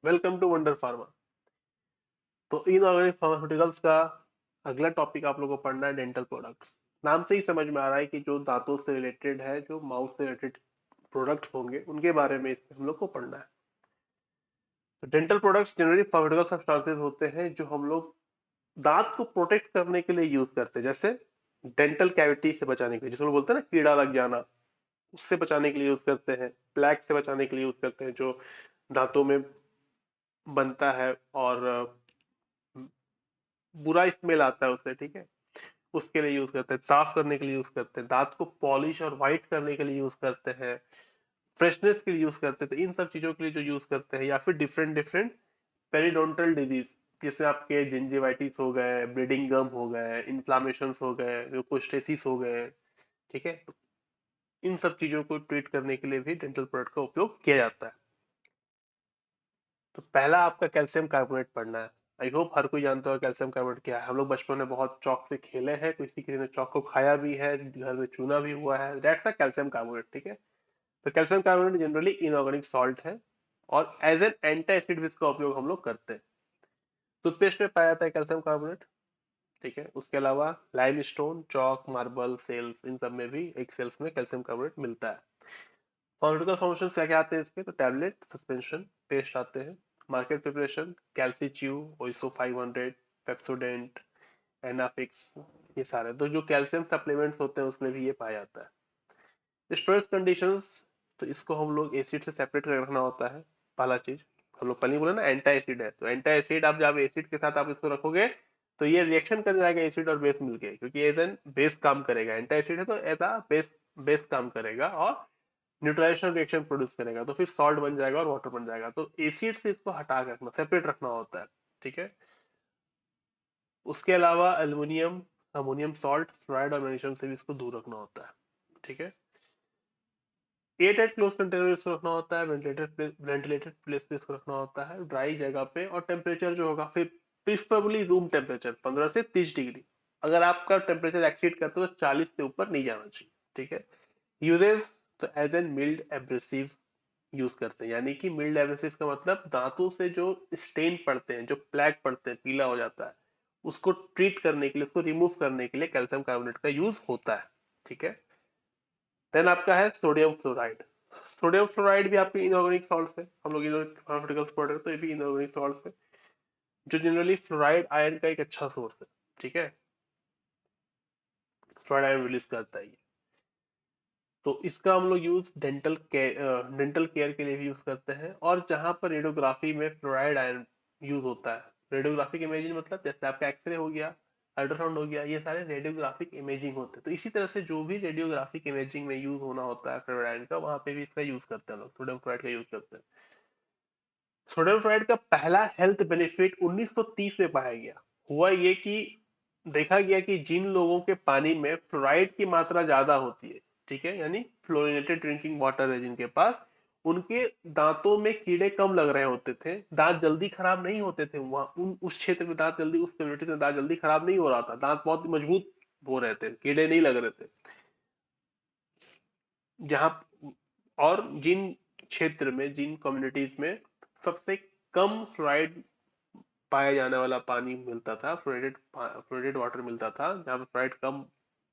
Welcome to Wonder Pharma. तो inorganic pharmaceuticals का अगला टॉपिक आप लोगों को पढ़ना है डेंटल प्रोडक्ट्स। नाम से ही समझ में आ रहा है कि जो दांतों से रिलेटेड है, जो माउथ से रिलेटेड प्रोडक्ट्स होंगे उनके बारे में इसमें हम लोग को पढ़ना है। तो dental products generally pharmaceutical substances होते हैं जो हम लोग दांत को प्रोटेक्ट करने के लिए यूज करते हैं, जैसे डेंटल कैविटी से बचाने के लिए, जिसको लोग बोलते हैं ना कीड़ा लग जाना, उससे बचाने के लिए यूज करते हैं। प्लैक से बचाने के लिए यूज करते हैं, जो दांतों में बनता है और बुरा स्मेल आता है उससे, ठीक है, उसके लिए यूज करते हैं। साफ करने के लिए यूज करते हैं, दांत को पॉलिश और व्हाइट करने के लिए यूज करते हैं, फ्रेशनेस के लिए यूज करते हैं। तो इन सब चीजों के लिए जो यूज करते हैं, या फिर डिफरेंट डिफरेंट पेरिडोंटल डिजीज, जैसे आपके जिंजिवाइटिस हो गए, ब्लीडिंग गम हो गए, इन्फ्लामेशन हो गए, म्यूकोस्टेसिस हो गए, ठीक है, तो इन सब चीजों को ट्रीट करने के लिए भी डेंटल प्रोडक्ट का उपयोग किया जाता है। तो पहला आपका कैल्शियम कार्बोनेट पढ़ना है। आई होप हर कोई जानता हो कैल्शियम कार्बोनेट क्या है। हम लोग बचपन में बहुत चौक से खेले हैं, किसी किसी ने चौक को खाया भी है, घर में चूना भी हुआ है। दैट्स अ कैल्शियम कार्बोनेट, ठीक है। तो calcium carbonate generally inorganic salt है और एज एन एंटी एसिड भी इसका उपयोग हम लोग करते हैं। टूथपेस्ट में पाया जाता है कैल्शियम कार्बोनेट, ठीक है। उसके अलावा लाइम स्टोन, चौक, मार्बल, सेल्स, इन सब में भी एक सेल्स में कैल्शियम कार्बोनेट मिलता है। फार्मास्यूटिकल फॉर्मेशन क्या क्या आते हैं इसके, तो टैबलेट, सस्पेंशन, पेस्ट आते हैं। मार्केट प्रिपरेशन, कैल्सीच्यू, ओइसो 500, पेप्सोडेंट, एनाफिक्स, ये सारे तो जो कैल्शियम सप्लीमेंट्स होते हैं उसमें भी ये पाया जाता है। स्टोरेज कंडीशंस, तो इसको हम लोग एसिड से सेपरेट कर रखना होता है। पहला चीज, हम लोग पहले ही बोला ना एंटी एसिड है, तो एंटी एसिड आप जब एसिड के साथ आप इसको रखोगे तो ये रिएक्शन कर जाएगा एसिड और बेस मिलके, क्योंकि एज एन बेस काम करेगा। एंटी एसिड है तो एज अ बेस बेस काम करेगा और न्यूट्रलाइजेशन रिएक्शन प्रोड्यूस करेगा, तो फिर सॉल्ट बन जाएगा और वाटर बन जाएगा। तो एसिड से इसको हटा के रखना, सेपरेट रखना होता है, ठीक है। उसके अलावा एल्युमिनियम, अमोनियम सॉल्ट, फ्लोराइड और मैग्नीशियम से भी इसको दूर रखना होता है, ठीक है। एयर टाइट क्लोज कंटेनर इसको रखना होता है। वेंटिलेटेड प्लेस पे इसको रखना होता है, ड्राई जगह पे। और टेम्परेचर जो होगा फिर प्रिफरेबली रूम टेम्परेचर 15 से 30 डिग्री। अगर आपका टेम्परेचर एक्सीड करता है तो 40 से ऊपर नहीं जाना चाहिए, ठीक है। यूजेस, तो as an mild abrasive use करते हैं, यानी कि मिल्ड एब्रेसिव का मतलब दांतों से जो स्टेन पड़ते हैं, जो प्लैक पड़ते हैं, पीला हो जाता है, उसको ट्रीट करने के लिए, उसको रिमूव करने के लिए कैल्शियम कार्बोनेट का यूज होता है, ठीक है। देन आपका है सोडियम फ्लोराइड। सोडियम फ्लोराइड भी आपके इनऑर्गेनिक सॉल्ट है, हम लोग फार्मास्यूटिकल्स पढ़ रहे हैं तो ये भी इनऑर्गेनिक सॉल्ट है, जो जनरली फ्लोराइड आयन का एक अच्छा सोर्स है, ठीक है। फ्लोराइड आयन रिलीज करता है ये। तो इसका हम लोग यूज डेंटल केयर के लिए भी यूज करते हैं। और जहां पर रेडियोग्राफी में फ्लोराइड आयन यूज होता है, रेडियोग्राफिक इमेजिंग मतलब जैसे आपका एक्सरे हो गया, अल्ट्रासाउंड हो गया, ये सारे रेडियोग्राफिक इमेजिंग होते हैं। तो इसी तरह से जो भी रेडियोग्राफिक इमेजिंग में यूज होना होता है फ्लोराइड आयन का, वहां पे भी इसका यूज करते हैं लोग, सोडियम फ्लोराइड का यूज करते हैं। सोडियम फ्लोराइड का पहला हेल्थ बेनिफिट 1930 में पाया गया। हुआ ये कि देखा गया कि जिन लोगों के पानी में फ्लोराइड की मात्रा ज्यादा होती है, ठीक है, यानी फ्लोरिनेटेड ड्रिंकिंग वाटर है जिनके पास, उनके दांतों में कीड़े कम लग रहे होते थे, दांत जल्दी खराब नहीं होते थे। वहां उस क्षेत्र में दांत जल्दी, उस कम्युनिटी में दांत जल्दी खराब नहीं हो रहा था, दांत बहुत मजबूत हो रहे थे, कीड़े नहीं लग रहे थे। जहां और जिन क्षेत्र में, जिन कम्युनिटीज में सबसे कम फ्लोराइड पाया जाने वाला पानी मिलता था, फ्लोराइडेड वाटर मिलता था, जहाँ पे फ्लोराइड कम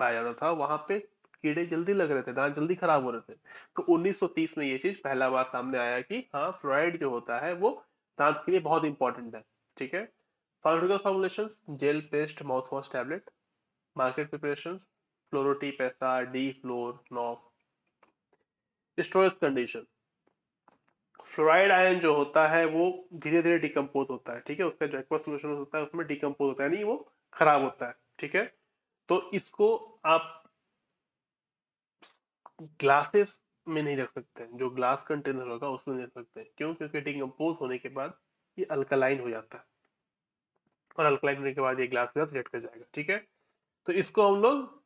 पाया जाता था, वहां पे कीड़े जल्दी लग रहे थे, दांत जल्दी खराब हो रहे थे। तो 1930 में ये चीज पहला बार सामने आया कि हाँ, फ्लोराइड जो होता है वो दांत के लिए बहुत इंपॉर्टेंट है, ठीक है। Pharmaceutical formulation, gel, paste, mouthwash, tablet. Market preparation, फ्लोरोटी, पैसा, डी फ्लोर, नॉफ। स्टोरेज कंडीशन, फ्लोराइड आयन जो होता है वो धीरे धीरे डिकम्पोज होता है, ठीक है। उसका जो एक्वस सोल्यूशन होता है उसमें डिकम्पोज होता है, नहीं वो खराब होता है, ठीक है। तो इसको आप ग्लासेस में नहीं रख सकते हैं, जो ग्लास कंटेनर होगा उसमें नहीं रख सकते हैं। क्यों? क्योंकि डिकम्पोज होने के बाद ये अल्कलाइन हो जाता है, और अल्कलाइन होने के बाद ये ग्लास के साथ रिएक्ट कर जाएगा, ठीक है। तो इसको हम लोग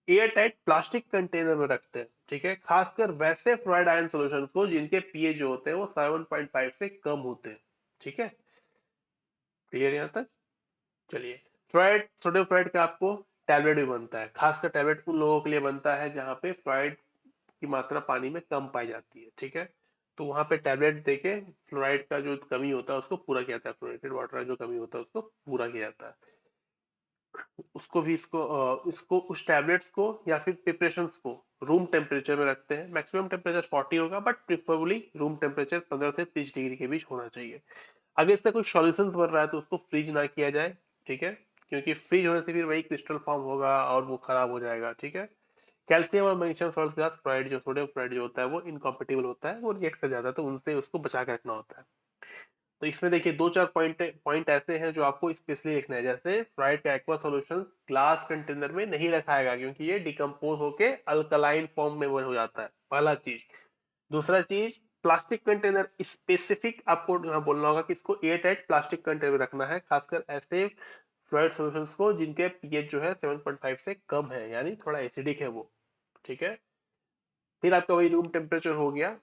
एयर टाइट प्लास्टिक कंटेनर में रखते हैं, ठीक है। खासकर वैसे फ्लोराइड आयन सॉल्यूशंस को जिनके पीएच जो होते हैं वो 7.5 से कम होते हैं, ठीक है। क्लियर यहाँ तक? चलिए, फ्लोराइड, सोडियम फ्लोराइड का आपको टैबलेट भी बनता है। खासकर टैबलेट उन लोगों के लिए बनता है जहां पे फ्लोराइड की मात्रा पानी में कम पाई जाती है, ठीक है। तो वहां पे टैबलेट देके फ्लोराइड का जो कमी होता है उसको पूरा किया जाता है, फ्लोराइडेड वाटर का जो कमी होता है उसको पूरा किया जाता है। उसको भी इसको उस टैबलेट्स को या फिर प्रिपरेशंस को रूम टेम्परेचर में रखते हैं। मैक्सिमम टेम्परेचर 40 होगा, बट प्रिफरेबली रूम टेम्परेचर 15 से 30 डिग्री के बीच होना चाहिए। अगर इससे कोई सॉल्यूशन बन रहा है तो उसको फ्रीज ना किया जाए, ठीक है, क्योंकि फ्रीज होने से फिर वही क्रिस्टल फॉर्म होगा और वो खराब हो जाएगा, ठीक है। कैल्शियम और मैग्नीशियम सॉल्ट के साथ फ्लोराइड जो सोडियम फ्लोराइड जो होता है वो इनकॉम्पेटिबल होता है, वो रिएक्ट कर जाता है, तो उनसे उसको बचा के रखना होता है। तो इसमें देखिए दो चार पॉइंट ऐसे हैं जो आपको स्पेशली लिखना है। जैसे फ्लोराइड का एक्वा सॉल्यूशन ग्लास कंटेनर में नहीं रखाएगा, क्योंकि ये डिकम्पोज होके अल्कलाइन फॉर्म में वो हो जाता है, पहला चीज। दूसरा चीज, प्लास्टिक कंटेनर स्पेसिफिक आपको यहाँ बोलना होगा कि इसको एयर टाइट प्लास्टिक कंटेनर में रखना है, खासकर ऐसे फ्लोराइड सॉल्यूशंस को जिनके पीएच जो है 7.5 से कम है, यानी थोड़ा एसिडिक है वो, ठीक है। फिर आपका वही रूम टेम्परेचर हो गया,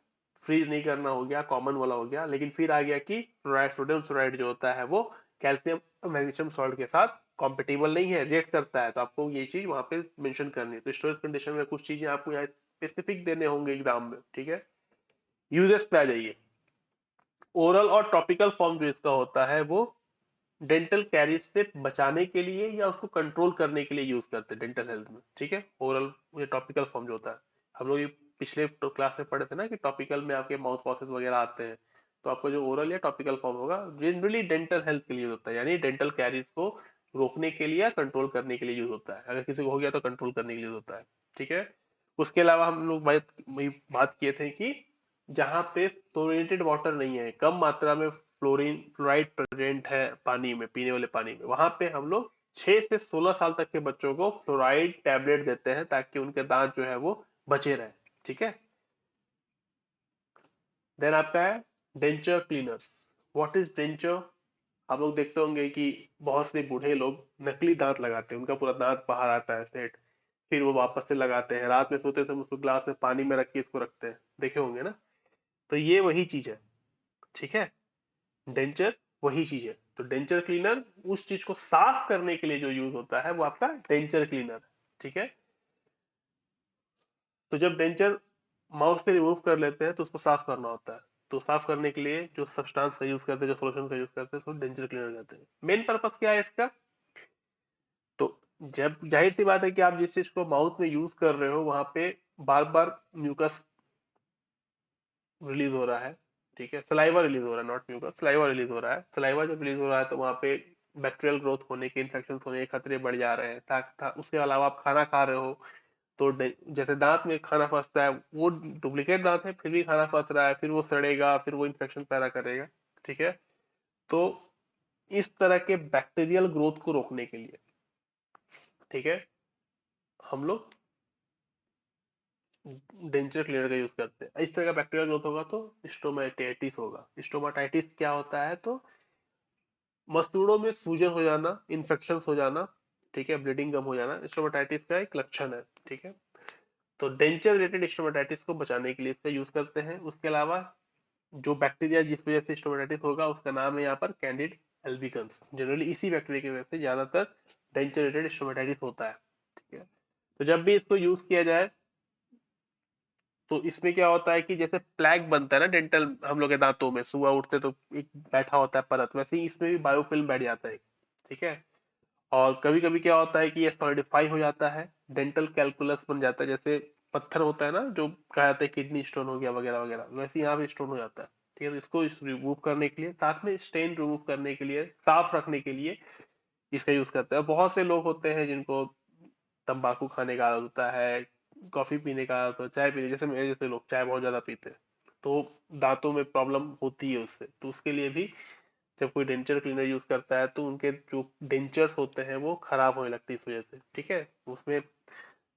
फ्रीज नहीं करना हो गया, कॉमन वाला हो गया। लेकिन फिर आ गया कि फ्लोराइड, सोडियम फ्लोराइड जो होता है वो कैल्शियम मैग्नीशियम सॉल्ट के साथ कॉम्पेटिबल नहीं है, रिएक्ट करता है, तो आपको ये चीज वहां पे मेंशन करनी है। तो स्टोरेज कंडीशन में कुछ चीजें आपको यहाँ स्पेसिफिक देने होंगे एग्जाम में, ठीक है। यूजेस पे आ जाइए। ओरल और टॉपिकल फॉर्म जो इसका होता है वो डेंटल कैरीज से बचाने के लिए या उसको कंट्रोल करने के लिए यूज करते हैं डेंटल हेल्थ में, ठीक है। ओरल, ये टॉपिकल फॉर्म जो होता है, हम लोग ये पिछले क्लास में पढ़े थे ना कि टॉपिकल में आपके माउथ वॉशेस वगैरह आते हैं। तो आपको जो ओरल या टॉपिकल फॉर्म होगा जनरली डेंटल हेल्थ के लिए होता है, यानी डेंटल कैरीज को रोकने के लिए या कंट्रोल करने के लिए यूज होता है। अगर किसी को हो गया तो कंट्रोल करने के लिए यूज होता है, ठीक है। उसके अलावा हम लोग बात किए थे कि जहाँ पे फ्लोरिनेटेड वाटर नहीं है, कम मात्रा में फ्लोराइड प्रेजेंट है पानी में, पीने वाले पानी में, वहां पे हम लोग 6 से 16 साल तक के बच्चों को फ्लोराइड टैबलेट देते हैं ताकि उनके दांत जो है वो बचे रहे, ठीक है। देन आपका है denture cleaners. What is denture? आप लोग देखते होंगे कि बहुत से बूढ़े लोग नकली दांत लगाते हैं, उनका पूरा दांत बाहर आता है सेट, फिर वो वापस से लगाते हैं, रात में सोते समय उसको ग्लास में पानी में रख के इसको रखते हैं, देखे होंगे ना। तो ये वही चीज है, ठीक है। डेंचर वही चीज है। तो डेंचर क्लीनर उस चीज को साफ करने के लिए जो यूज होता है वो आपका डेंचर क्लीनर है, ठीक है। तो जब डेंचर माउथ से रिमूव कर लेते हैं तो उसको साफ करना होता है। तो साफ करने के लिए जो सब्सटेंस का यूज करते हैं, जो सोल्यूशन का यूज करते हैं, उसको डेंचर क्लीनर कहते हैं। मेन पर्पस क्या है इसका? तो जब जाहिर सी बात है कि आप जिस चीज को माउथ में यूज कर रहे हो वहां पे बार बार म्यूकस रिलीज हो रहा है, ठीक है, सलाइवा रिलीज हो रहा है, नॉट म्यूकस, सलाइवा रिलीज हो रहा है। सलाइवा जब रिलीज हो रहा है तो वहां पे बैक्टीरियल ग्रोथ होने के, इन्फेक्शन होने के खतरे बढ़ जा रहे हैं। उसके अलावा आप खाना खा रहे हो तो जैसे दांत में खाना फंसता है, वो डुप्लीकेट दांत है फिर भी खाना फंस रहा है, फिर वो सड़ेगा, फिर वो इन्फेक्शन पैदा करेगा, ठीक है। तो इस तरह के बैक्टीरियल ग्रोथ को रोकने के लिए, ठीक है, हम लोग डेंचर क्लीनर का यूज करते हैं। इस तरह का बैक्टीरियल ग्रोथ होगा तो स्टोमाटाइटिस होगा। स्टोमाटाइटिस क्या होता है? तो मसूड़ों में सूजन हो जाना, इन्फेक्शन हो जाना, ठीक है, ब्लीडिंग कम हो जाना, स्टोमाटाइटिस का एक लक्षण है, ठीक है। तो डेंचर रिलेटेड स्टोमाटाइटिस को बचाने के लिए इसका यूज करते हैं। उसके अलावा जो बैक्टीरिया जिस वजह से स्टोमाटाइटिस होगा उसका नाम है यहाँ पर कैंडिड एल्बिकन्स। जनरली इसी बैक्टीरिया की वजह से ज्यादातर डेंचर रिलेटेड स्टोमाटाइटिस होता है, ठीक है। तो जब भी इसको यूज किया जाए तो इसमें क्या होता है कि जैसे प्लैक बनता है ना डेंटल, हम लोग के दांतों में सुबह उठते तो एक बैठा होता है परत, वैसे ही इसमें भी बायोफिल्म बैठ जाता है, ठीक है। और कभी कभी क्या होता है कि ये सॉलिडिफाई हो जाता है, डेंटल कैलकुलस बन जाता है, जैसे पत्थर होता है ना जो कहा जाता है किडनी स्टोन हो गया वगैरह वगैरह, वैसे यहाँ पे स्टोन हो जाता है, ठीक है। तो इसको रिमूव करने के लिए, साथ में स्टेन रिमूव करने के लिए, साफ रखने के लिए इसका यूज करते हैं। बहुत से लोग होते हैं जिनको तंबाकू खाने का आदत होता है, कॉफी पीने का आदत होता है, चाय पीने, जैसे मेरे जैसे लोग चाय बहुत ज्यादा पीते हैं, तो दांतों में प्रॉब्लम होती है उससे। तो उसके लिए भी जब कोई डेंचर क्लीनर यूज करता है तो उनके जो डेंचर्स होते हैं वो खराब होने लगती है इस वजह से, ठीक है। उसमें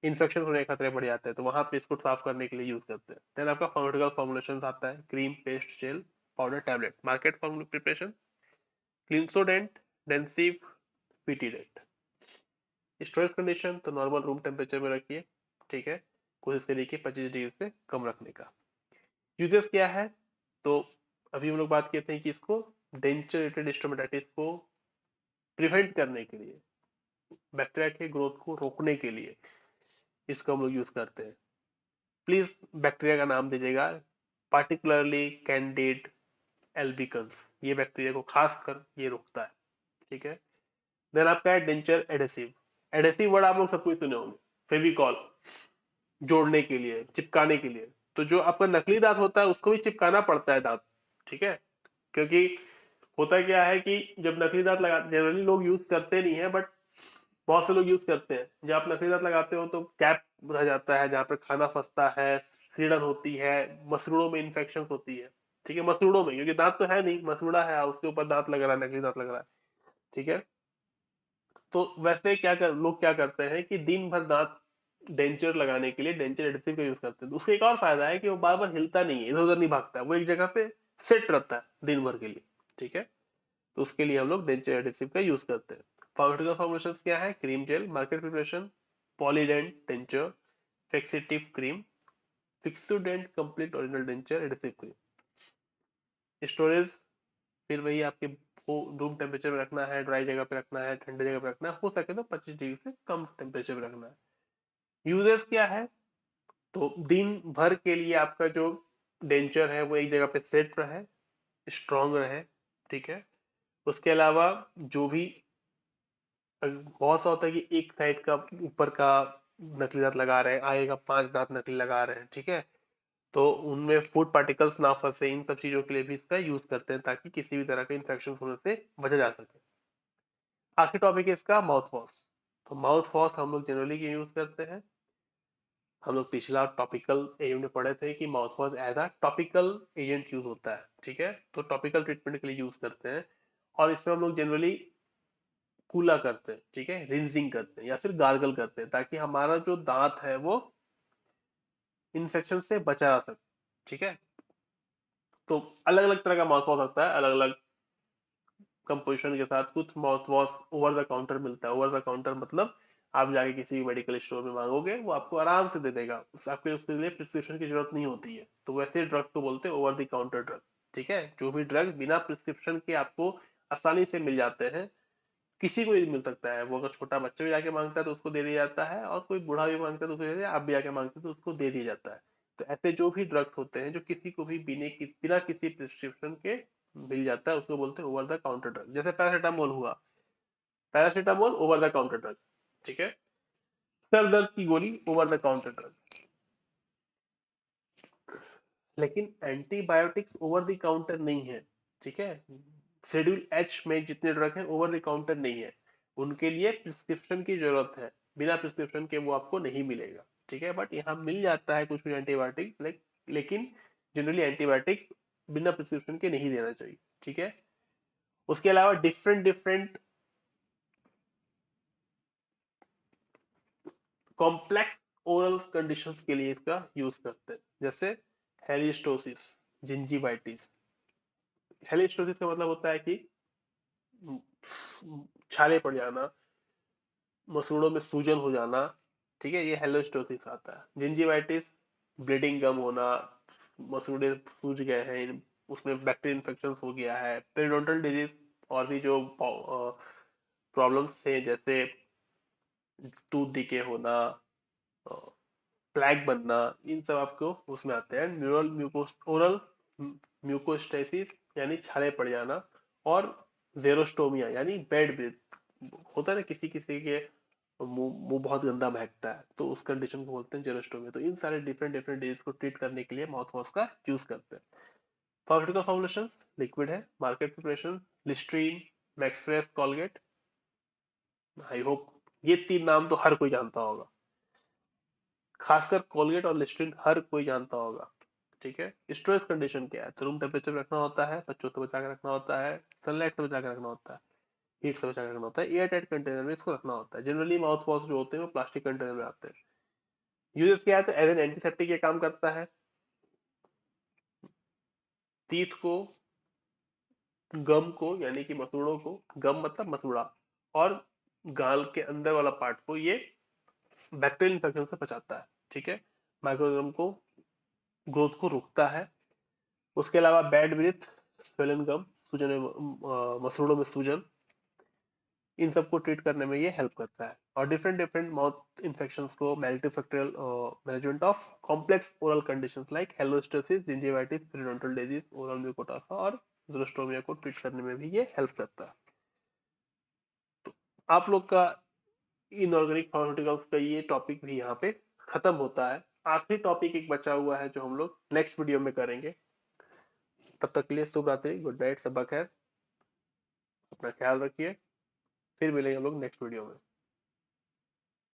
इन्फेक्शन होने के खतरे बढ़ जाते हैं, तो वहां पे इसको साफ करने के लिए यूज करते हैं। देन आपका फार्मास्यूटिकल फॉर्मुलेशन आता है, cream, paste, gel, powder, tablet, market formula preparation, क्लिनसोडेंट, डेंसिव, पीटीडेंट। स्टोरेज कंडीशन तो नॉर्मल रूम टेम्परेचर में रखिए, ठीक है, कोशिश करिए कि 25 डिग्री से कम रखने का। यूजेस क्या है? तो अभी हम लोग बात किए थे कि इसको डेंचर रिलेटेड स्टोमेटाइटिस को प्रिवेंट करने के लिए, बैक्टीरिया के ग्रोथ को रोकने के लिए इसको हम लोग यूज करते हैं। प्लीज बैक्टीरिया का नाम दीजिएगा, पार्टिकुलरली कैंडिड एल्बिकन्स, ये बैक्टीरिया को खासकर ये रोकता है, ठीक है। देन आपका है डेंचर एडेसिव। एडेसिव वर्ड आप लोग सब कुछ सुने होंगे, फेविकॉल, जोड़ने के लिए, चिपकाने के लिए। तो जो आपका नकली दांत होता है उसको भी चिपकाना पड़ता है दांत, ठीक है। क्योंकि होता क्या है कि जब नकली दांत लगा, जनरली लोग यूज करते नहीं है, बट बहुत से लोग यूज करते हैं। जब आप नकली दांत लगाते हो तो कैप रह जाता है जहाँ पर खाना फंसता है, सीड़न होती है, मसरूड़ों में इन्फेक्शन होती है, ठीक है। मसरूड़ों में, क्योंकि दांत तो है नहीं, मसरूड़ा है, उसके ऊपर दांत लग रहा है, नकली दांत लग रहा है, ठीक है। तो वैसे लोग क्या करते हैं कि दिन भर दांत डेंचर लगाने के लिए डेंचर एडहेसिव का यूज करते हैं। तो उसका एक और फायदा है कि वो बार बार हिलता नहीं है, इधर उधर नहीं भागता है, वो एक जगह पे सेट रहता है दिन भर के लिए, ठीक है। तो उसके लिए हम लोग डेंचर एडहेसिव का यूज करते हैं। फार्मास्यूटिकल फॉर्मुलेशन क्या है? Cream gel, market preparation, Polident denture, fixative cream, Fixodent complete original denture adhesive cream. Storage फिर वही आपके रूम टेम्परेचर में रखना है, ड्राई जगह पे रखना है, ठंडे जगह पे रखना है, हो सके तो 25 डिग्री से कम टेम्परेचर पे रखना है। यूजेस क्या है? तो दिन भर के लिए आपका जो डेंचर है वो एक जगह पे सेट रहे, स्ट्रांग रहे, ठीक है। उसके अलावा जो भी बहुत सा होता है कि एक साइड का ऊपर का नकली दांत लगा रहे हैं, आगे का 5 दांत नकली लगा रहे हैं, ठीक है। तो उनमें फूड पार्टिकल्स ना फंसे, इन सब चीजों के लिए भी इसका यूज करते हैं ताकि किसी भी तरह के इन्फेक्शन होने से बचा जा सके। आखिरी टॉपिक है इसका माउथ वॉश। तो माउथ वॉश हम लोग जनरली क्यों यूज करते हैं? हम लोग पिछला टॉपिकल एजेंट में पढ़े थे कि mouth wash as a topical agent use होता है, ठीक है। तो टॉपिकल ट्रीटमेंट के लिए यूज करते हैं, और इसमें हम लोग जनरली कूला करते हैं, ठीक है, रिंजिंग करते हैं या फिर गार्गल करते हैं ताकि हमारा जो दांत है वो इन्फेक्शन से बचा जा सके, ठीक है। तो अलग अलग तरह का माउथ वॉश होता है, अलग अलग कंपोजिशन के साथ। कुछ mouth wash over the counter मिलता है। ओवर द काउंटर मतलब आप जाके किसी भी मेडिकल स्टोर में मांगोगे, वो आपको आराम से दे देगा, आपके उसके लिए प्रिस्क्रिप्शन की जरूरत नहीं होती है। तो वैसे ड्रग्स को बोलते हैं ओवर द काउंटर ड्रग, ठीक है। जो भी ड्रग बिना प्रिस्क्रिप्शन के आपको आसानी से मिल जाते हैं, किसी को भी मिल सकता है। वो अगर छोटा बच्चा भी जाके मांगता है तो उसको दे दिया जाता है, और कोई बूढ़ा भी मांगता है तो उसको दे दिया, आप भी जाके मांगते हैं तो उसको दे दिया जाता है। तो ऐसे जो भी ड्रग्स होते हैं जो किसी को भी बिना किसी प्रिस्क्रिप्शन के मिल जाता है, उसको बोलते हैं ओवर द काउंटर ड्रग। जैसे पैरासीटामोल हुआ, paracetamol over the counter drug, ठीक है। सर दर्द की गोली ओवर द काउंटर ड्रग। लेकिन एंटीबायोटिक्स ओवर द काउंटर नहीं है, ठीक है। शेड्यूल एच में जितने ड्रग हैं ओवर द काउंटर नहीं है, उनके लिए प्रिस्क्रिप्शन की जरूरत है। बिना प्रिस्क्रिप्शन के वो आपको नहीं मिलेगा, ठीक है। बट यहाँ मिल जाता है कुछ कुछ एंटीबायोटिक, लेकिन जनरली एंटीबायोटिक्स बिना प्रिस्क्रिप्शन के नहीं देना चाहिए, ठीक है। उसके अलावा different different complex oral conditions के लिए इसका यूज करते हैं, जैसे हेलिस्टोसिस, जिंजीवाइटिस। हेलिस्टोसिस का मतलब होता है कि छाले पड़ जाना, मसूड़ों में सूजन हो जाना, ठीक है, ये हेलिस्टोसिस आता है। जिंजीवाइटिस, ब्लीडिंग गम होना, मसूड़े सूज गए हैं, उसमें बैक्टीरियल इन्फेक्शन हो गया है। पेरिडोंटल डिजीज, और भी जो प्रॉब्लम्स हैं जैसे टूथ डिके होना, प्लैग बनना, इन सब आपको उसमें आते हैं। न्यूरल म्यूकोस ओरल म्यूकोस्टेसिस यानी छाले पड़ जाना, और जेरोस्टोमिया यानी बैड ब्रेथ होता है ना, किसी किसी के मुंह बहुत गंदा महकता है, तो उस कंडीशन को बोलते हैं जेरोस्टोमिया। तो इन सारे डिफरेंट डिफरेंट डिजीज को ट्रीट करने के लिए माउथ वॉश का यूज करते हैं। फार्मास्यूटिकल फॉर्मुलेशन लिक्विड है, market preparation Listerine, MaxFresh, Colgate. I hope ये 3 नाम तो हर कोई जानता होगा, खासकर कोलगेट और लिस्ट्रीन हर कोई जानता होगा, ठीक है। स्टोरेज कंडीशन क्या है? तो रूम टेम्परेचर में रखना होता है, बच्चों से बचा के रखना होता है, सनलाइट से बचा के रखना होता है, हीट से बचा के रखना होता है, एयर टाइट कंटेनर में इसको रखना होता है। जनरली माउथ वॉश जो होते हैं वो प्लास्टिक कंटेनर में आते हैं। यूजेस क्या है? तो एज एन एंटीसेप्टिक ये काम करता है, टीथ को, गम को यानी कि मसूड़ों को, गम मतलब मसूड़ा, और गाल के अंदर वाला पार्ट को ये बैक्टीरियल इन्फेक्शन से बचाता है, ठीक है। माइक्रोग्राम को ग्रोथ को रोकता है। उसके अलावा बैड ब्रीथ, स्वेलन गम, सूजन मसूड़ों में सूजन, इन सबको ट्रीट करने में ये हेल्प करता है। और डिफरेंट डिफरेंट माउथ इन्फेक्शंस को multifactorial management of complex oral conditions like halitosis, gingivitis, periodontal disease, oral म्यूकोटासा और ज़ोस्टोमिया को ट्रीट करने में भी ये हेल्प करता है। तो आप लोग का इनऑर्गेनिक फार्मास्यूटिकल्स का ये टॉपिक भी यहाँ पे खत्म होता है। आखिरी टॉपिक एक बचा हुआ है जो हम लोग नेक्स्ट वीडियो में करेंगे। तब तक के लिए शुभ रात्रि, गुड नाइट, सबा खैर, अपना ख्याल रखिए। फिर मिलेंगे हम लोग नेक्स्ट वीडियो में।